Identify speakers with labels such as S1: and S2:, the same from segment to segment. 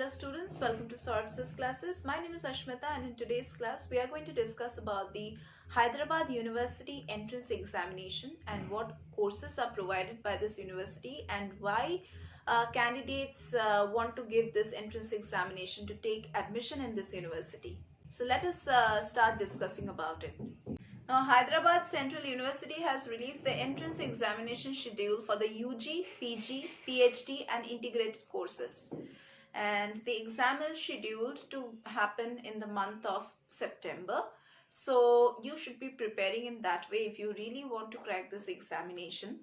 S1: Hello students, welcome to Services classes. My name is Ashmita and in today's class we are going to discuss about the Hyderabad University entrance examination and what courses are provided by this university and why candidates want to give this entrance examination to take admission in this university. So let us start discussing about it. Now, Hyderabad Central University has released the entrance examination schedule for the UG, PG, PhD and integrated courses. And the exam is scheduled to happen in the month of September. So you should be preparing in that way if you really want to crack this examination.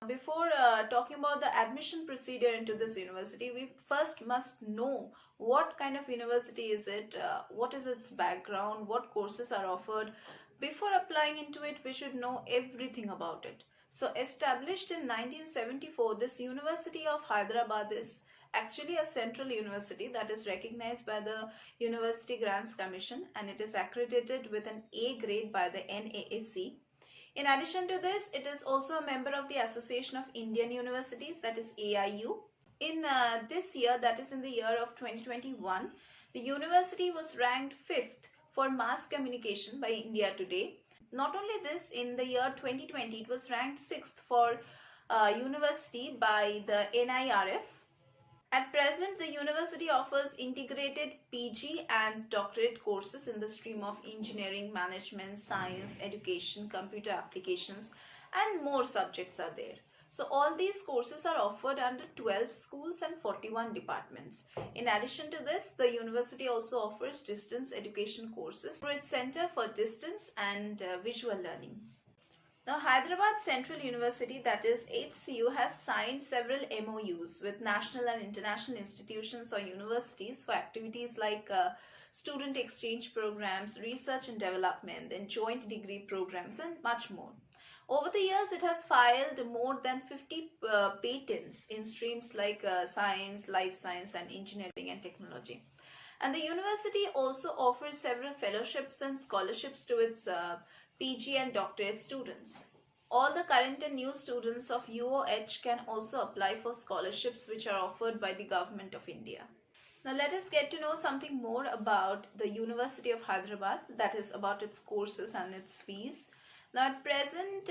S1: Before talking about the admission procedure into this university, we first must know what kind of university is it, what is its background, what courses are offered. Before applying into it, we should know everything about it. So established in 1974, this University of Hyderabad is actually a central university that is recognized by the University Grants Commission and it is accredited with an A grade by the NAAC. In addition to this, it is also a member of the Association of Indian Universities, that is AIU. In this year, that is in the year of 2021, the university was ranked 5th for mass communication by India Today. Not only this, in the year 2020, it was ranked 6th for university by the NIRF. At present, the university offers integrated PG and doctorate courses in the stream of engineering, management, science, education, computer applications, and more subjects are there. So all these courses are offered under 12 schools and 41 departments. In addition to this, the university also offers distance education courses through its Center for Distance and Visual Learning. Now, Hyderabad Central University, that is HCU, has signed several MOUs with national and international institutions or universities for activities like student exchange programs, research and development, and joint degree programs, and much more. Over the years, it has filed more than 50 patents in streams like science, life science, and engineering and technology. And the university also offers several fellowships and scholarships to its PG and doctorate students. All the current and new students of UOH can also apply for scholarships which are offered by the Government of India. Now let us get to know something more about the University of Hyderabad, that is about its courses and its fees. Now at present,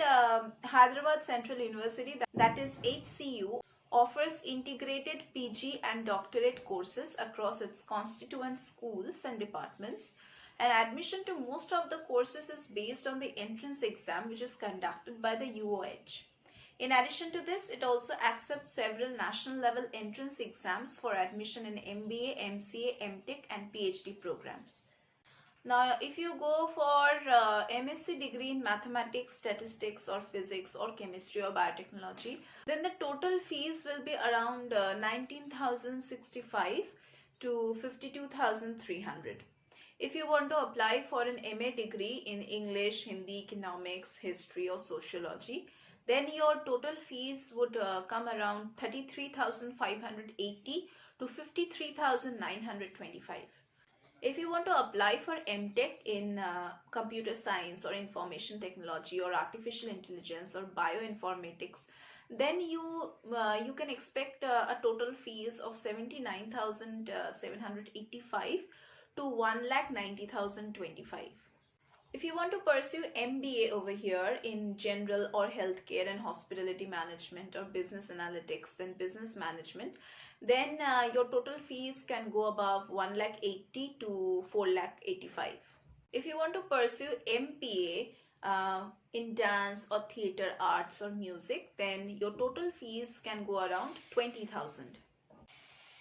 S1: Hyderabad Central University, that is HCU, offers integrated PG and doctorate courses across its constituent schools and departments. And admission to most of the courses is based on the entrance exam which is conducted by the UOH. In addition to this, it also accepts several national level entrance exams for admission in MBA, MCA, MTech and PhD programs. Now, if you go for MSc degree in mathematics, statistics or physics or chemistry or biotechnology, then the total fees will be around 19,065 to 52,300. If you want to apply for an MA degree in English, Hindi, economics, history or sociology, then your total fees would come around 33,580 to 53,925. If you want to apply for MTech in computer science or information technology or artificial intelligence or bioinformatics, then you can expect a total fees of 79,785 to 1,90,025. If you want to pursue MBA over here in general or healthcare and hospitality management or business analytics and business management, then your total fees can go above 1,80,000 to 4,85,000. If you want to pursue MPA in dance or theatre arts or music, then your total fees can go around 20,000.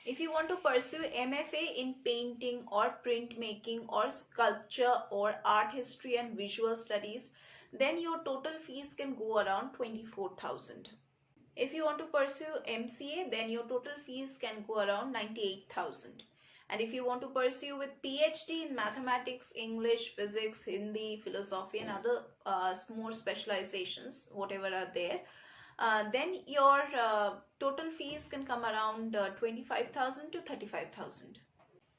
S1: If you want to pursue MFA in painting or printmaking or sculpture or art history and visual studies, then your total fees can go around 24,000. If you want to pursue MCA, then your total fees can go around 98,000. And if you want to pursue with PhD in mathematics, English, physics, Hindi, philosophy and other more specializations, whatever are there, then your total fees can come around 25,000 to 35,000.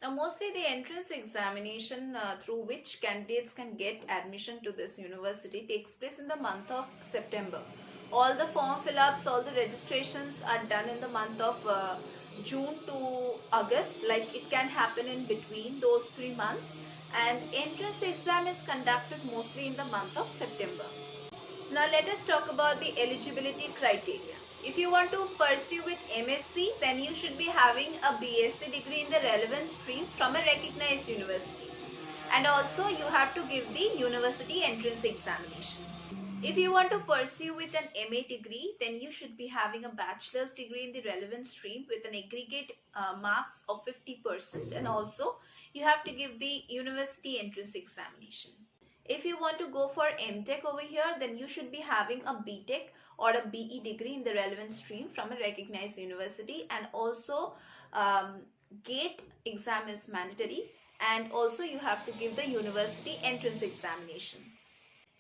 S1: Now, mostly the entrance examination through which candidates can get admission to this university takes place in the month of September. All the form fill-ups, all the registrations are done in the month of June to August. Like, it can happen in between those 3 months, and entrance exam is conducted mostly in the month of September. Now let us talk about the eligibility criteria. If you want to pursue with MSc, then you should be having a BSc degree in the relevant stream from a recognized university. And also you have to give the university entrance examination. If you want to pursue with an MA degree, then you should be having a bachelor's degree in the relevant stream with an aggregate marks of 50%, and also you have to give the university entrance examination. If you want to go for MTech over here, then you should be having a BTech or a BE degree in the relevant stream from a recognized university, and also GATE exam is mandatory, and also you have to give the university entrance examination.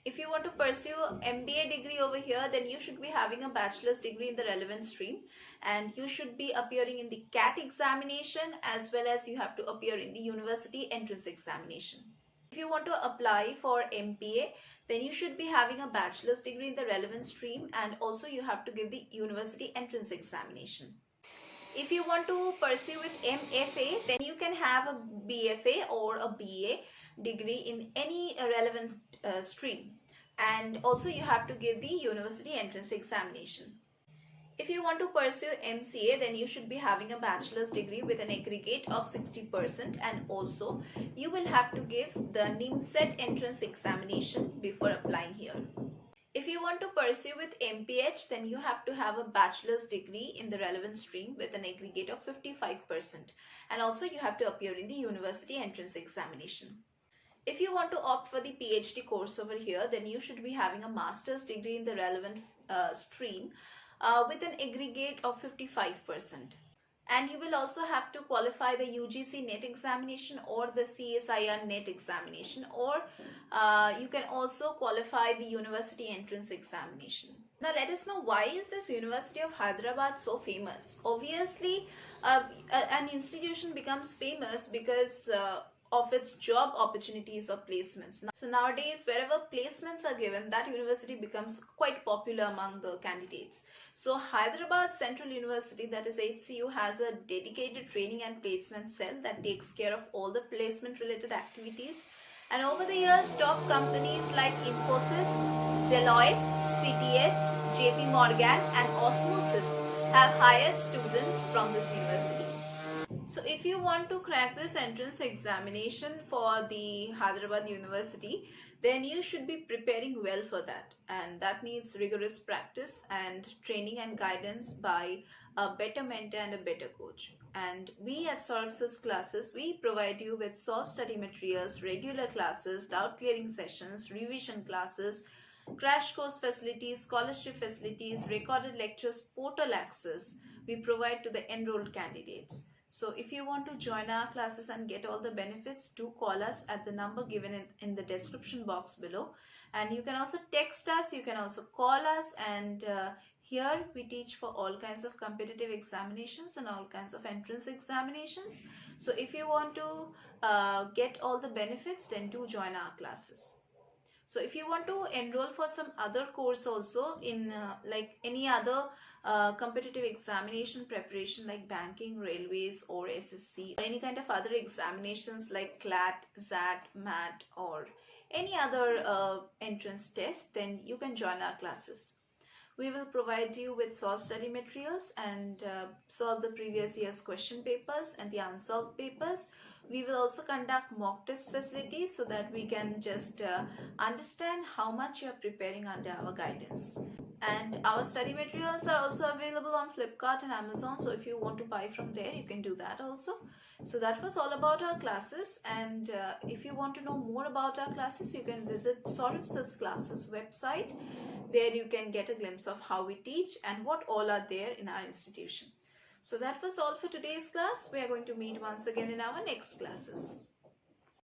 S1: If you want to pursue MBA degree over here, then you should be having a bachelor's degree in the relevant stream, and you should be appearing in the CAT examination, as well as you have to appear in the university entrance examination. If you want to apply for MPA, then you should be having a bachelor's degree in the relevant stream, and also you have to give the university entrance examination. If you want to pursue with MFA, then you can have a BFA or a BA degree in any relevant stream, and also you have to give the university entrance examination. If you want to pursue MCA, then you should be having a bachelor's degree with an aggregate of 60%, and also you will have to give the NIMSET entrance examination before applying here. If you want to pursue with MPH, then you have to have a bachelor's degree in the relevant stream with an aggregate of 55%, and also you have to appear in the university entrance examination. If you want to opt for the PhD course over here, then you should be having a master's degree in the relevant stream with an aggregate of 55%. And you will also have to qualify the UGC NET examination or the CSIR NET examination, or you can also qualify the university entrance examination. Now let us know, why is this University of Hyderabad so famous? Obviously, an institution becomes famous because of its job opportunities or placements. So nowadays, wherever placements are given, that university becomes quite popular among the candidates. So Hyderabad Central University, that is HCU, has a dedicated training and placement cell that takes care of all the placement related activities. And over the years, top companies like Infosys, Deloitte, CTS, JP Morgan and Osmosis have hired students from this university. So if you want to crack this entrance examination for the Hyderabad University, then you should be preparing well for that, and that needs rigorous practice and training and guidance by a better mentor and a better coach. And we at Solve Classes, we provide you with Solve study materials, regular classes, doubt clearing sessions, revision classes, crash course facilities, scholarship facilities, recorded lectures, portal access we provide to the enrolled candidates. So if you want to join our classes and get all the benefits, do call us at the number given in the description box below. And you can also text us, you can also call us, and here we teach for all kinds of competitive examinations and all kinds of entrance examinations. So if you want to get all the benefits, then do join our classes. So if you want to enroll for some other course also in like any other competitive examination preparation like banking, railways or SSC, or any kind of other examinations like CLAT, XAT, MAT or any other entrance test, then you can join our classes. We will provide you with solved study materials and solve the previous year's question papers and the unsolved papers. We will also conduct mock test facilities so that we can just understand how much you are preparing under our guidance. And our study materials are also available on Flipkart and Amazon. So if you want to buy from there, you can do that also. So that was all about our classes. And if you want to know more about our classes, you can visit Saurabh's Classes website. There you can get a glimpse of how we teach and what all are there in our institution. So that was all for today's class. We are going to meet once again in our next classes.